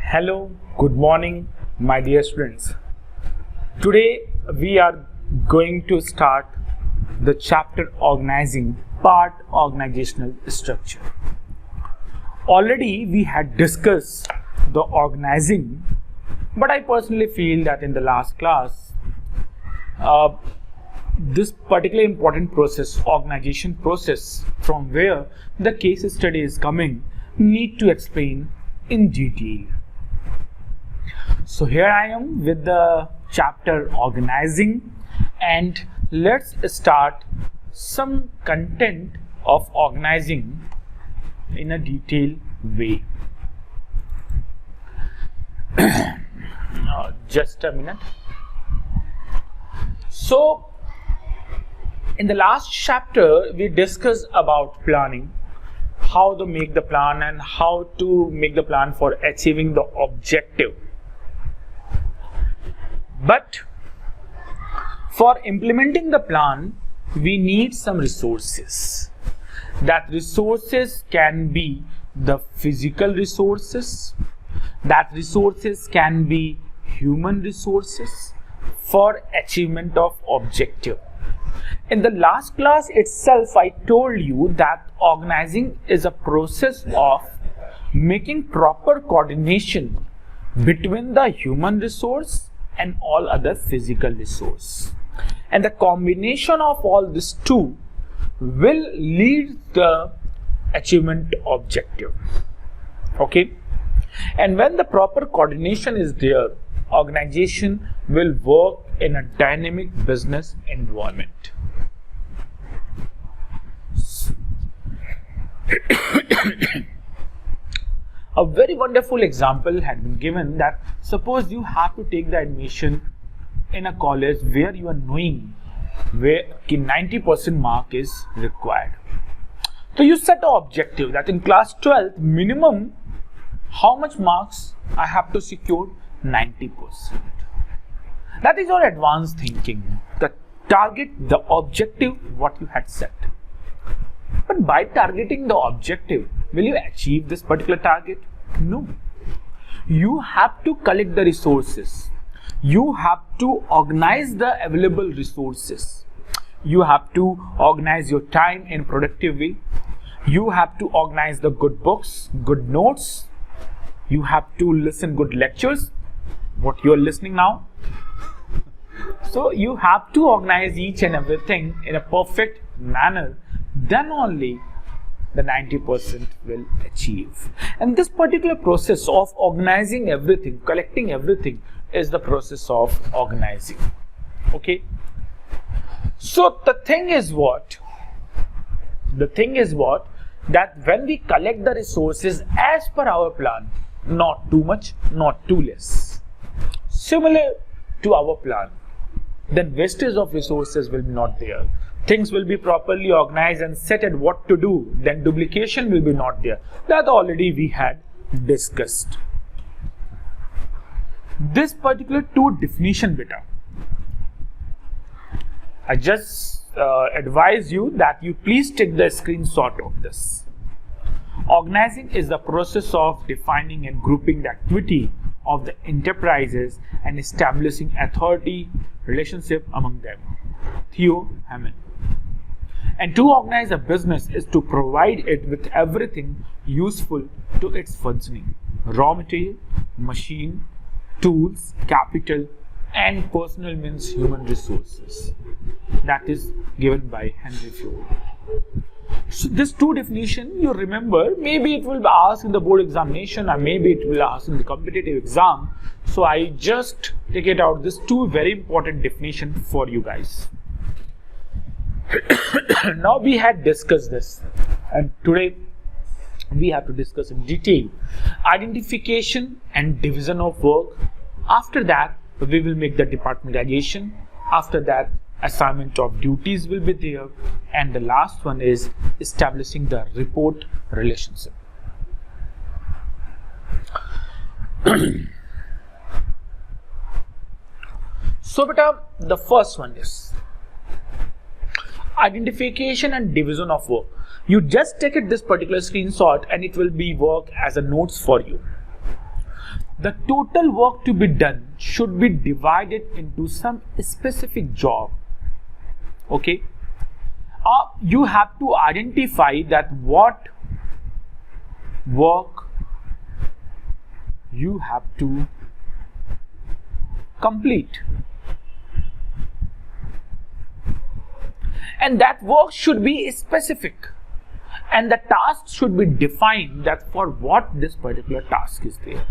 Hello, good morning, my dear students. Today we are going to start the chapter organizing part organizational structure. Already we had discussed the organizing, but I personally feel that in the last class, this particular important process, organization process, from where the case study is coming, need to explain in detail. So here I am with the chapter organizing, and let's start some content of organizing in a detailed way. Just a minute. So in the last chapter we discussed about planning, how to make the plan and how to make the plan for achieving the objective. But for implementing the plan, we need some resources. That resources can be the physical resources, that resources can be human resources for achievement of objective. In the last class itself, I told you that organizing is a process of making proper coordination between the human resource and all other physical resource, and the combination of all these two will lead the achievement objective. Okay, and when the proper coordination is there, organization will work in a dynamic business environment. A very wonderful example had been given that suppose you have to take the admission in a college where you are knowing where 90% mark is required. So you set an objective that in class 12 minimum how much marks I have to secure? 90%. That is your advanced thinking, the target, the objective what you had set. But by targeting the objective, will you achieve this particular target? No. You have to collect the resources. You have to organize the available resources. You have to organize your time in productive way. You have to organize the good books, good notes. You have to listen good lectures, what you are listening now. So you have to organize each and everything in a perfect manner. Then only the 90% will achieve. And this particular process of organizing everything, collecting everything, is the process of organizing. Okay. So the thing is what? That when we collect the resources as per our plan, not too much, not too less, similar to our plan, then wastage of resources will be not there. Things will be properly organized and set at what to do, then duplication will be not there. That already we had discussed. This particular two definition beta, I just advise you that you please take the screenshot of this. Organizing is the process of defining and grouping the activity of the enterprises and establishing authority relationship among them. Theo Hammond. And to organize a business is to provide it with everything useful to its functioning: raw material, machine, tools, capital, and personal means human resources. That is given by Henry Ford. So this two definition you remember, maybe it will be asked in the board examination or maybe it will be asked in the competitive exam. So I just take it out, this two very important definition for you guys. Now we had discussed this, and today we have to discuss in detail identification and division of work. After that we will make the departmentalization. After that assignment of duties will be there, and the last one is establishing the report relationship. So beta, the first one is identification and division of work. You just take it this particular screenshot and it will be work as a notes for you. the total work to be done should be divided into some specific job. Okay, you have to identify that what work you have to complete, and that work should be specific, and the task should be defined that for what this particular task is there.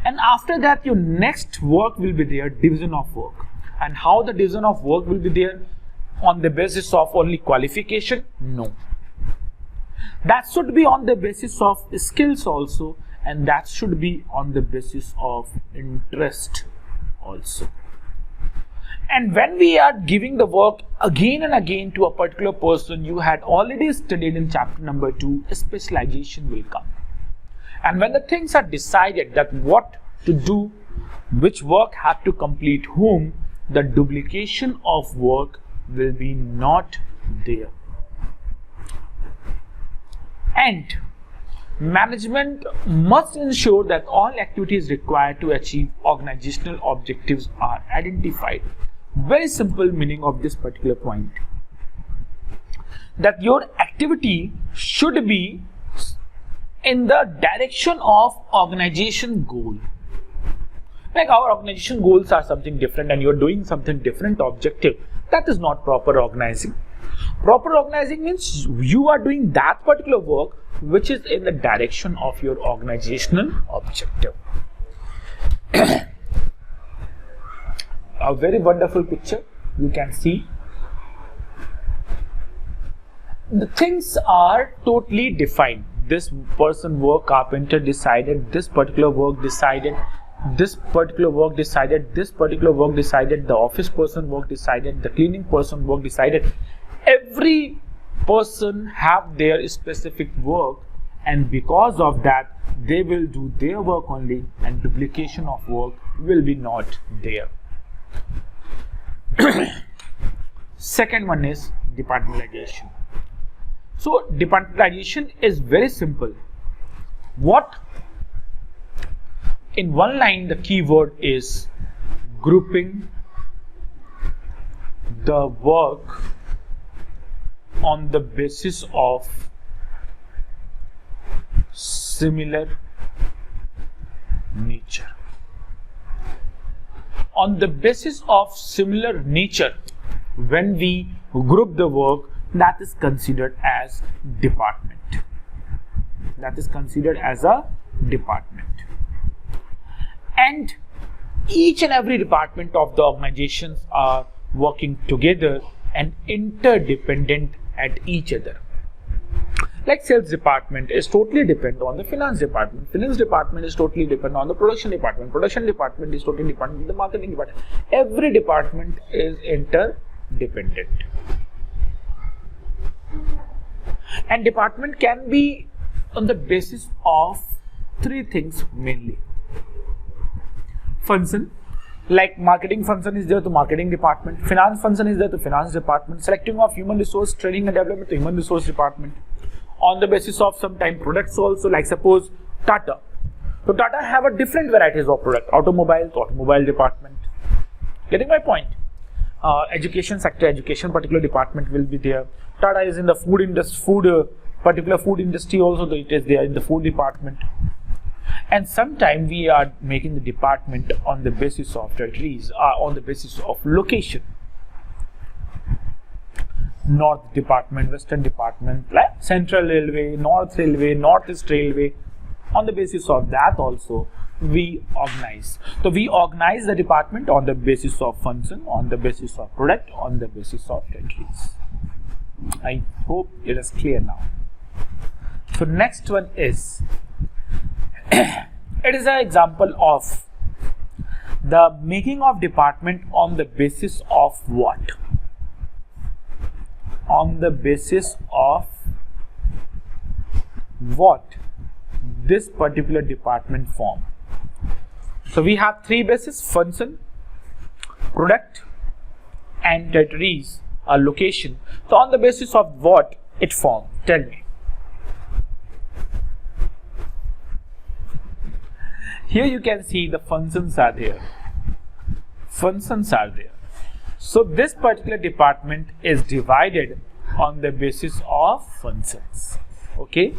And after that, your next work will be there, division of work. And how the division of work will be there? On the basis of only qualification? No. That should be on the basis of skills also, and that should be on the basis of interest also. And when we are giving the work again and again to a particular person, you had already studied in chapter number 2, specialization will come. And when the things are decided that what to do, which work have to complete whom, the duplication of work will be not there. And management must ensure that all activities required to achieve organizational objectives are identified. Very simple meaning of this particular point. That your activity should be in the direction of organization goal. Like our organization goals are something different and you're doing something different objective. That is not proper organizing. Proper organizing means you are doing that particular work which is in the direction of your organizational objective. A very wonderful picture you can see. The things are totally defined. This person work, carpenter decided, this particular work decided, this particular work decided, this particular work decided, the office person work decided, the cleaning person work decided. Every person have their specific work, and because of that they will do their work only, and duplication of work will be not there. Second one is departmentalization. So departmentalization is very simple. What in one line the keyword is grouping the work on the basis of similar nature. On the basis of similar nature, when we group the work, that is considered as department. That is considered as a department. And each and every department of the organizations are working together and interdependent at each other. Like sales department is totally dependent on the finance department. Finance department is totally dependent on the production department. Production department is totally dependent on the marketing department. Every department is interdependent. And department can be on the basis of three things mainly. Function, like marketing function is there to marketing department, finance function is there to finance department, selecting of human resource, training and development to human resource department. On the basis of sometime products also, like suppose Tata. So Tata have a different varieties of product, automobiles, automobile department. Getting my point? Education sector, education particular department will be there. Tata is in the food industry, particular food industry also, it is there in the food department. And sometimes we are making the department on the basis of territories, on the basis of location. North department, western department, like Central Railway, North Railway, Northeast Railway. On the basis of that also we organize. So we organize the department on the basis of function, on the basis of product, on the basis of territories. I hope it is clear now. So next one is it is an example of the making of department on the basis of what? On the basis of what this particular department form. So we have three bases: function, product, and territories, a location. So on the basis of what it form? Tell me. Here you can see the functions are there. Functions are there. So this particular department is divided on the basis of functions. Okay.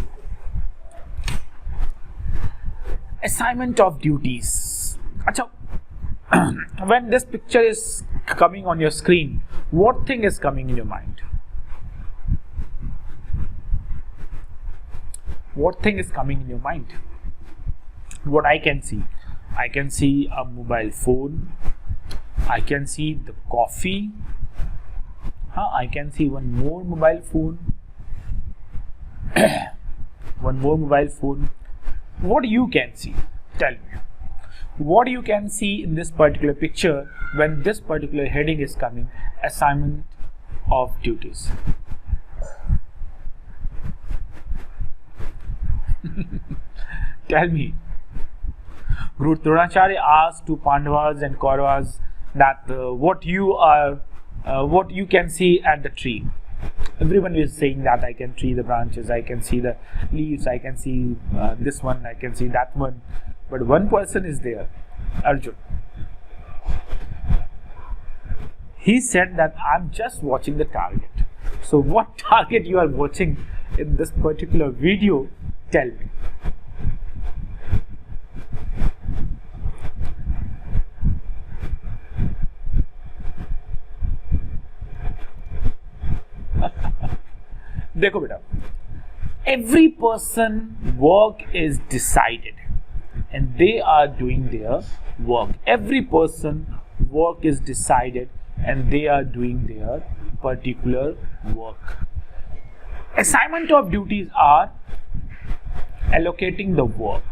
Assignment of duties. Achha, when this picture is coming on your screen, what thing is coming in your mind? What thing is coming in your mind? What I can see a mobile phone, I can see the coffee, I can see one more mobile phone, one more mobile phone. What you can see? Tell me. What you can see in this particular picture when this particular heading is coming, assignment of duties. Tell me. Guru Dronacharya asked to Pandavas and Kauravas that what you can see at the tree. Everyone is saying that I can see the branches, I can see the leaves, I can see this one, I can see that one. But one person is there, Arjun. He said that I'm just watching the target. So what target you are watching in this particular video? Tell me. देखो बेटा, every person work is decided and they are doing their work. Every person work is decided and they are doing their particular work. Assignment of duties are allocating the work.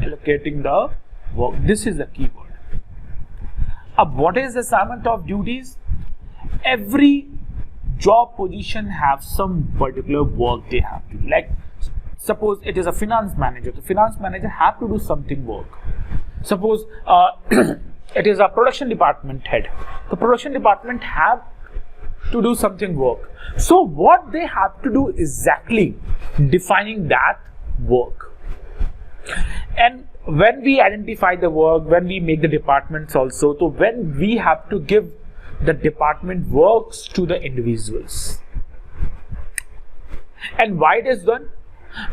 Allocating the work. This is the key word. What is assignment of duties? Every job position have some particular work they have to do. Like suppose it is a finance manager. The finance manager have to do something work. Suppose it is a production department head. The production department have to do something work. So what they have to do exactly defining that work. And when we identify the work, when we make the departments also, so when we have to give the department works to the individuals. And why it is done?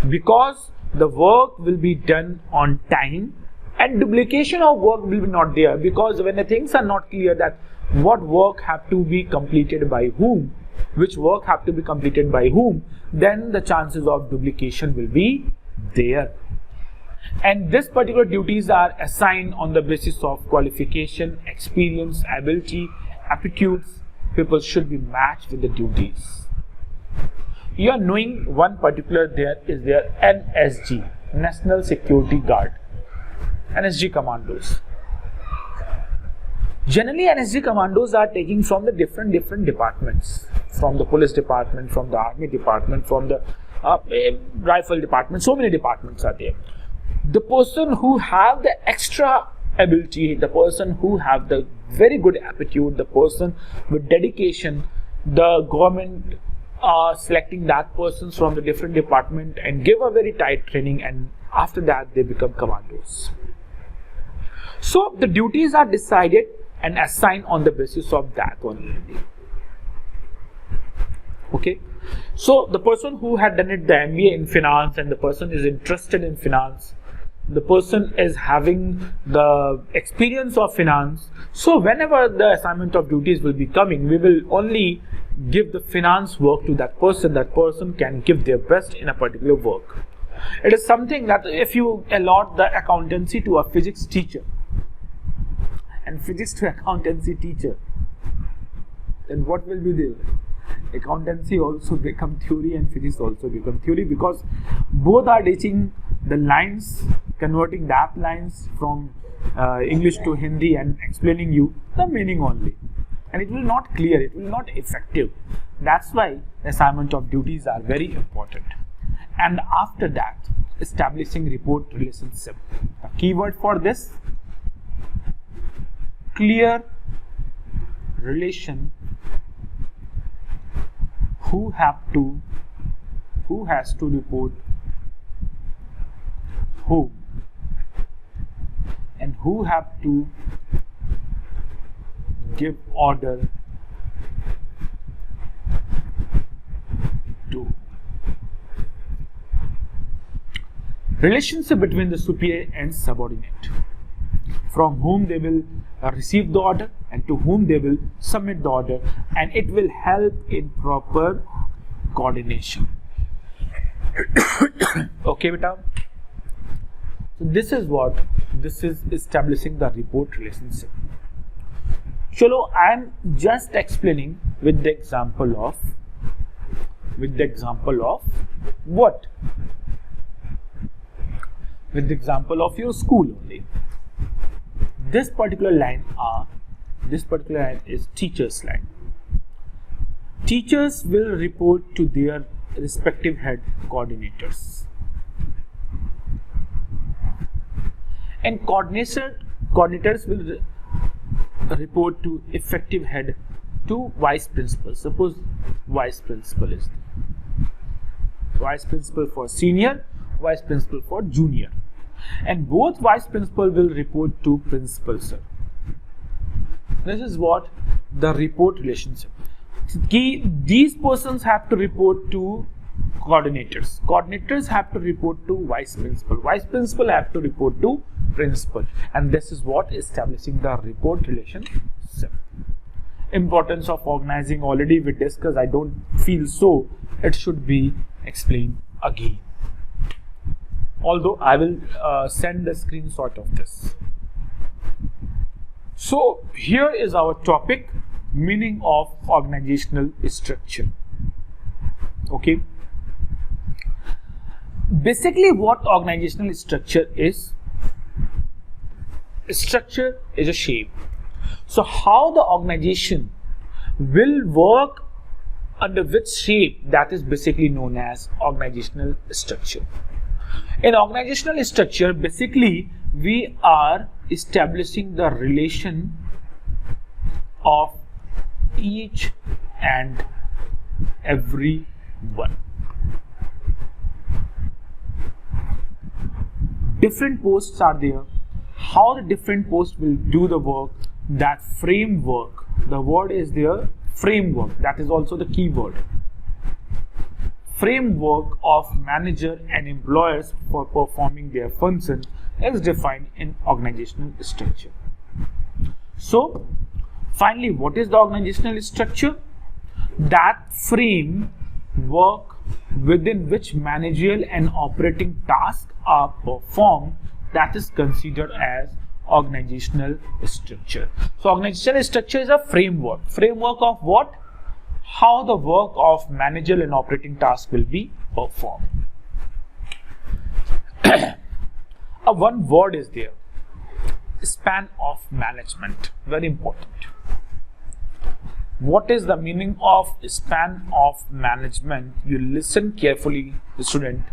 Because the work will be done on time and duplication of work will be not there, because when the things are not clear that what work have to be completed by whom, which work have to be completed by whom, then the chances of duplication will be there. And this particular duties are assigned on the basis of qualification, experience, ability, aptitudes. People should be matched with the duties. You are knowing one particular there is their NSG, National Security Guard, NSG commandos. Generally, NSG commandos are taking from the different departments, from the police department, from the army department, from the rifle department. So many departments are there. The person who have the extra ability, the person who have the very good aptitude, the person with dedication, the government are selecting that persons from the different department and give a very tight training, and after that they become commandos. So the duties are decided and assigned on the basis of that only. Okay. So the person who had done it the MBA in finance and the person is interested in finance, the person is having the experience of finance. So whenever the assignment of duties will be coming, we will only give the finance work to that person. That person can give their best in a particular work. It is something that if you allot the accountancy to a physics teacher and physics to accountancy teacher, then what will be there? Accountancy also become theory and physics also become theory, because both are teaching the lines, converting that lines from English to Hindi and explaining you the meaning only, and it will not clear, it will not effective. That's why the assignment of duties are very important. And after that, establishing report relationship. The keyword for this, clear relation. Who has to report whom? and who have to give order to. Relationship between the superior and subordinate, from whom they will receive the order and to whom they will submit the order, and it will help in proper coordination. Okay, beta. So this is establishing the report relationship. Chalo, I am just explaining with the example of what? With the example of your school only. This particular line is teacher's line. Teachers will report to their respective head coordinators, and coordinators will report to effective head to vice principal. Suppose vice principal is vice principal for senior, vice principal for junior, and both vice principal will report to principal sir. This is what the report relationship. These persons have to report to coordinators. Coordinators have to report to vice principal. Vice principal have to report to principal, and this is what establishing the report relationship. Importance of organizing already we discussed. I don't feel so it should be explained again. Although I will send a screenshot of this. So here is our topic, meaning of organizational structure. Okay. Basically what organizational structure is? Structure is a shape. So how the organization will work under which shape, that is basically known as organizational structure. In organizational structure, basically we are establishing the relation of each and every one. Different posts are there. How the different posts will do the work, that framework, the word is there, framework, that is also the key word. Framework of manager and employers for performing their function is defined in organizational structure. So finally, what is the organizational structure? That framework within which managerial and operating tasks are performed, that is considered as organizational structure. So organizational structure is a framework. Framework of what? How the work of managerial and operating tasks will be performed. One word is there, span of management, very important. What is the meaning of span of management? You listen carefully, student.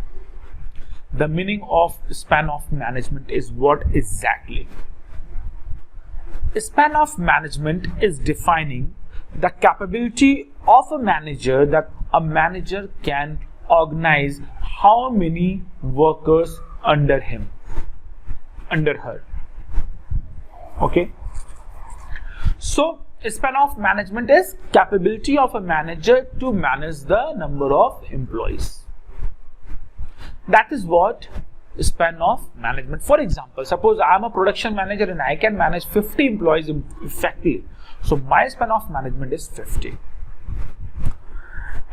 The meaning of span of management is what exactly? Span of management is defining the capability of a manager, that a manager can organize how many workers under him, under her. Okay. So span of management is capability of a manager to manage the number of employees. That is what span of management. For example, suppose I am a production manager and I can manage 50 employees effectively. So my span of management is 50.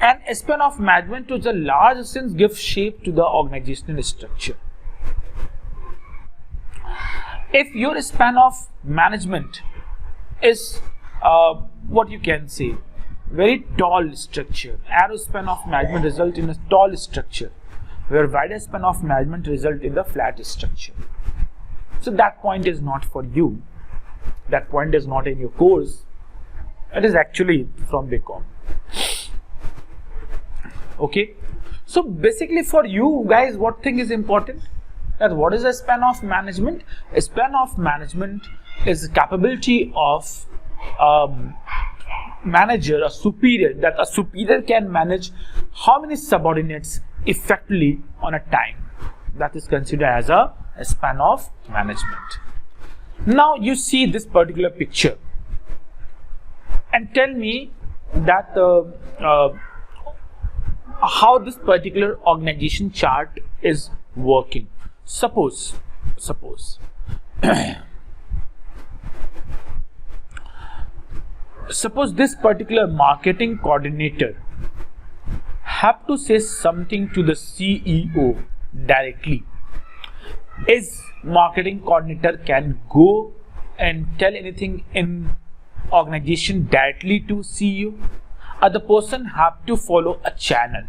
And a span of management to the large sense gives shape to the organizational structure. If your span of management is what you can say, very tall structure, narrow span of management result in a tall structure, where wider span of management result in the flat structure. So that point is not for you. That point is not in your course. It is actually from BCom. Okay. So basically for you guys, what thing is important? That what is a span of management? A span of management is the capability of manager, a superior, that a superior can manage how many subordinates effectively on a time. That is considered as a span of management. Now you see this particular picture and tell me that how this particular organization chart is working. Suppose suppose this particular marketing coordinator have to say something to the CEO directly. Is marketing coordinator can go and tell anything in organization directly to CEO? Or the person have to follow a channel?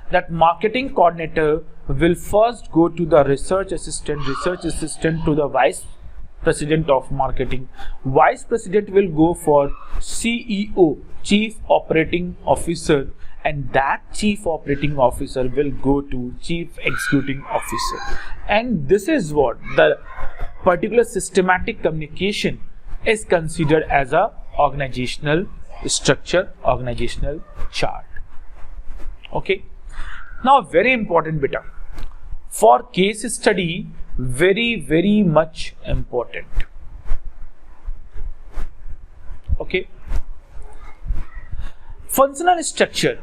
That marketing coordinator will first go to the research assistant to the vice president of marketing. Vice president will go for CEO, chief operating officer, and that chief operating officer will go to chief executing officer. And this is what the particular systematic communication is considered as a organizational structure, organizational chart. Okay. Now very important beta. For case study, very much important. Okay. Functional structure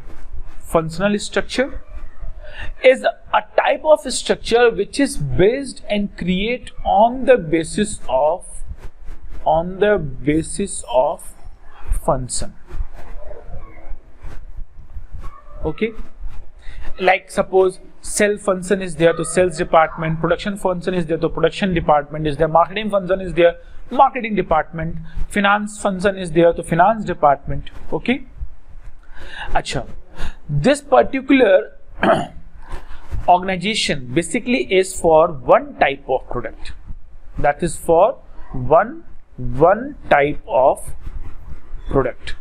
is a type of structure which is based and create on the basis of function. Okay, like suppose sales function is there to sales department, production function is there to production department is there, marketing function is there, marketing department, finance function is there to finance department. Okay. Acha, this particular organization basically is for one type of product. That is for one type of product.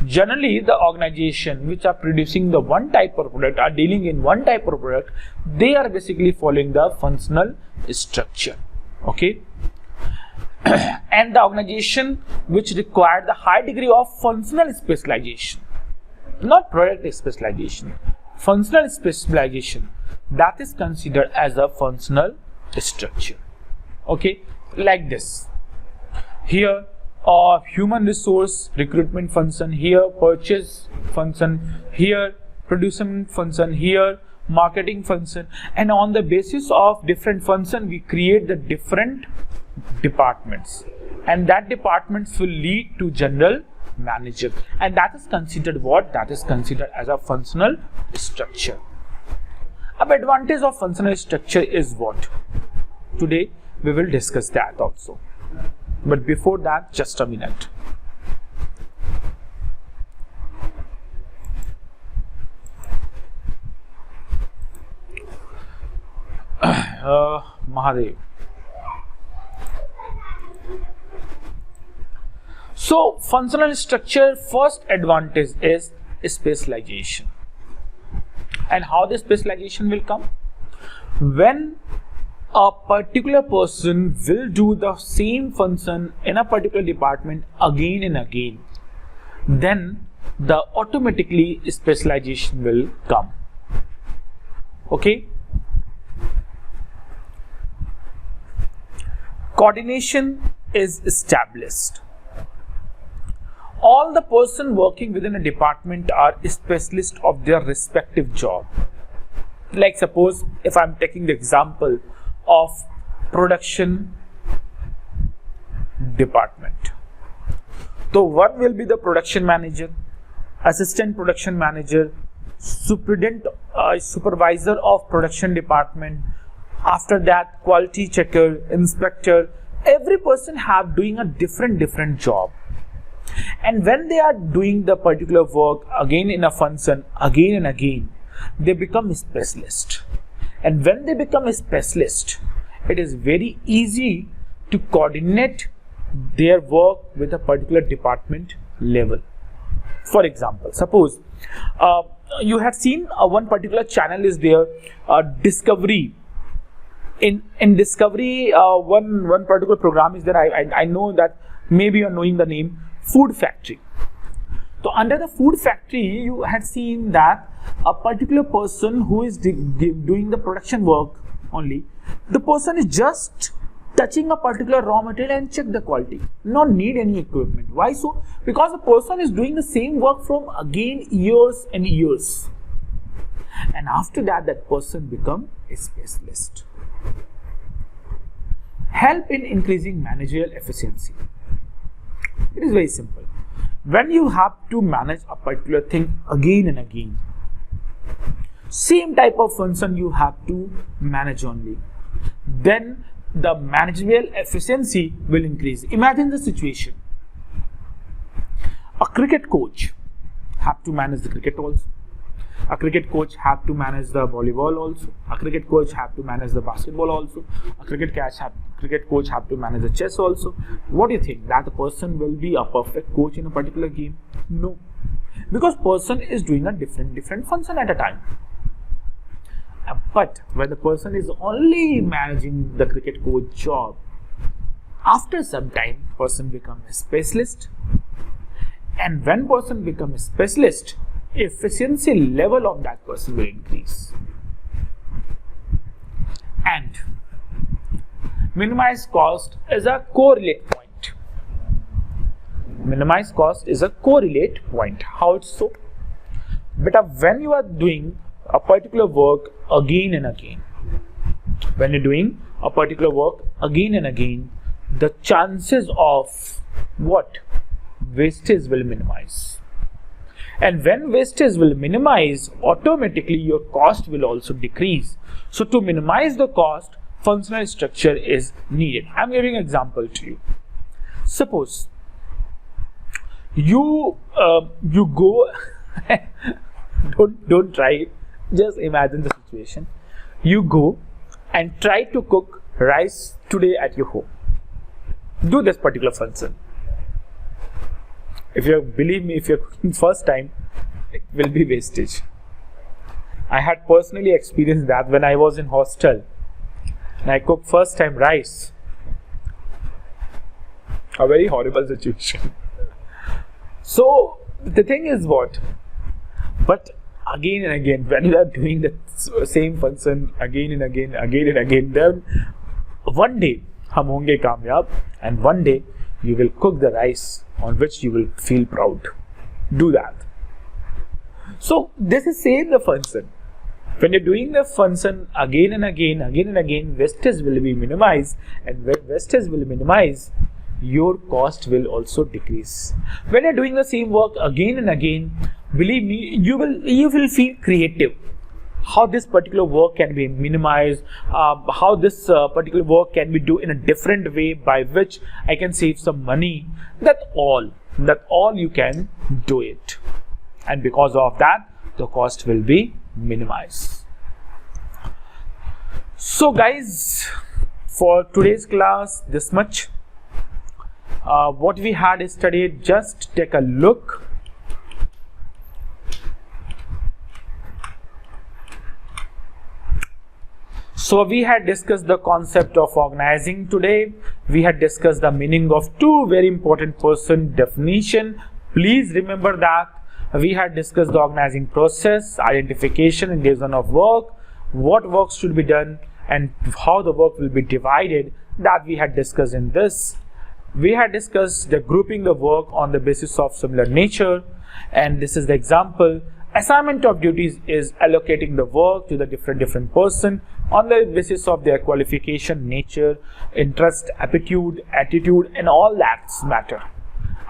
Generally, the organization which are producing the one type of product are dealing in one type of product. They are basically following the functional structure. Okay. And the organization which require the high degree of functional specialization, not product specialization, functional specialization, that is considered as a functional structure. Okay, like this. Here human resource recruitment function, here purchase function, here production function, here marketing function, and on the basis of different function we create the different departments, and that departments will lead to general manager, and that is considered what? That is considered as a functional structure. An advantage of functional structure is what? Today we will discuss that also. But before that, just a minute. Mahadev. So, functional structure first advantage is specialization. And how the specialization will come? When a particular person will do the same function in a particular department again and again, then the automatically specialization will come. Okay. Coordination is established. All the person working within a department are specialists of their respective job. Like suppose if I'm taking the example of production department. So one will be the production manager, assistant production manager, supervisor of production department. After that, quality checker, inspector. Every person have doing a different job. And when they are doing the particular work again in a function, again and again, they become a specialist. And when they become a specialist, it is very easy to coordinate their work with a particular department level. For example, suppose you have seen one particular channel is there, Discovery. In Discovery, one particular program is there. I know that maybe you are knowing the name, Food Factory. So under the Food Factory, you had seen that a particular person who is doing the production work only, the person is just touching a particular raw material and check the quality. Not need any equipment. Why so? Because the person is doing the same work from again years and years. And after that, that person become a specialist. Help in increasing managerial efficiency. It is very simple. When you have to manage a particular thing again and again, same type of function you have to manage only, then the managerial efficiency will increase. Imagine the situation. A cricket coach have to manage the cricket also. A cricket coach have to manage the volleyball also. A cricket coach have to manage the basketball also. A cricket coach have to manage the chess also. What do you think? That the person will be a perfect coach in a particular game? No. Because person is doing a different function at a time. But when the person is only managing the cricket coach job, after some time, person becomes a specialist. And when person becomes a specialist, efficiency level of that person will increase. And minimize cost is a correlate point. Minimize cost is a correlate point. How it's so? But when you are doing a particular work again and again, when you're doing a particular work again and again, the chances of what? Wastage will minimize. And when wastage will minimize, automatically your cost will also decrease. So to minimize the cost, functional structure is needed. I'm giving an example to you. Suppose you go don't try it. Just imagine the situation. You go and try to cook rice today at your home. Do this particular function. Believe me, if you're cooking first time, it will be wastage. I had personally experienced that when I was in hostel and I cooked first time rice. A very horrible situation. So the thing is what? But again and again, when you are doing the same function again and again, then one day hum honge kamyab, and one day you will cook the rice on which you will feel proud. Do that. So this is same the function. When you're doing the function again and again, wastage will be minimized, and when wastage will minimize, your cost will also decrease. When you're doing the same work again and again, believe me, you will feel creative. How this particular work can be minimized, how this particular work can be done in a different way by which I can save some money. That all you can do it, and because of that, the cost will be minimized. So guys, for today's class, this much. What we had studied, just take a look. So we had discussed the concept of organizing today. We had discussed the meaning of two very important person definition. Please remember that. We had discussed the organizing process, identification and division of work, what works should be done, and how the work will be divided. That we had discussed in this. We had discussed the grouping the work on the basis of similar nature, and this is the example. Assignment of duties is allocating the work to the different person on the basis of their qualification, nature, interest, aptitude, attitude, and all that matter.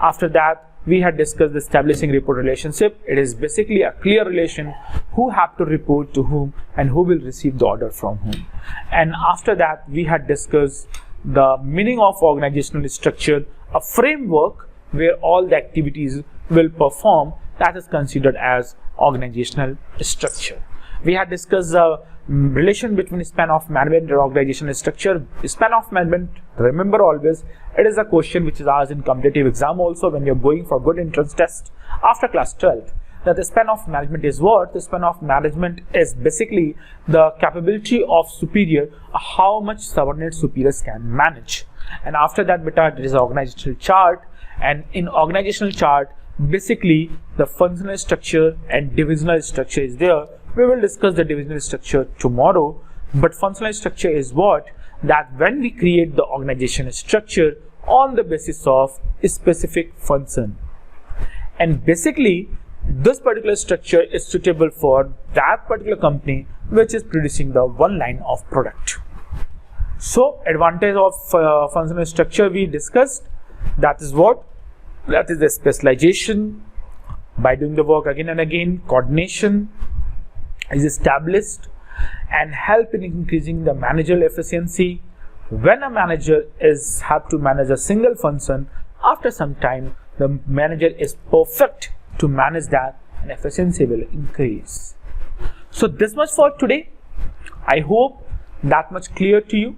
After that, we had discussed the establishing report relationship. It is basically a clear relation, who have to report to whom and who will receive the order from whom. And after that, we had discussed the meaning of organizational structure, a framework where all the activities will perform, that is considered as organizational structure. We had discussed the relation between span of management and organizational structure. Span of management, remember always, it is a question which is asked in competitive exam also when you're going for good entrance test after class 12. That the span of management is what? The span of management is basically the capability of superior, how much subordinate superiors can manage. And after that, beta, there is an organizational chart, and in organizational chart, basically the functional structure and divisional structure is there. We will discuss the divisional structure tomorrow, but functional structure is what? that when we create the organization structure on the basis of a specific function, and basically this particular structure is suitable for that particular company which is producing the one line of product. So advantage of functional structure we discussed, that is what? That is the specialization. By doing the work again and again, coordination is established and help in increasing the managerial efficiency. When a manager have to manage a single function, after some time the manager is perfect to manage that and efficiency will increase. So this much for today. I hope that much clear to you,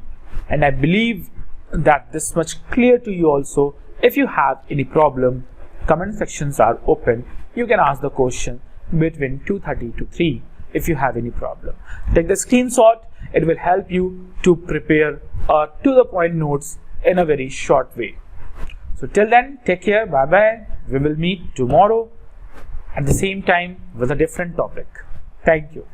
and I believe that this much clear to you also. If you have any problem, comment sections are open. You can ask the question between 2:30 to 3 if you have any problem. Take the screenshot. It will help you to prepare to the point notes in a very short way. So till then, take care. Bye bye. We will meet tomorrow at the same time with a different topic. Thank you.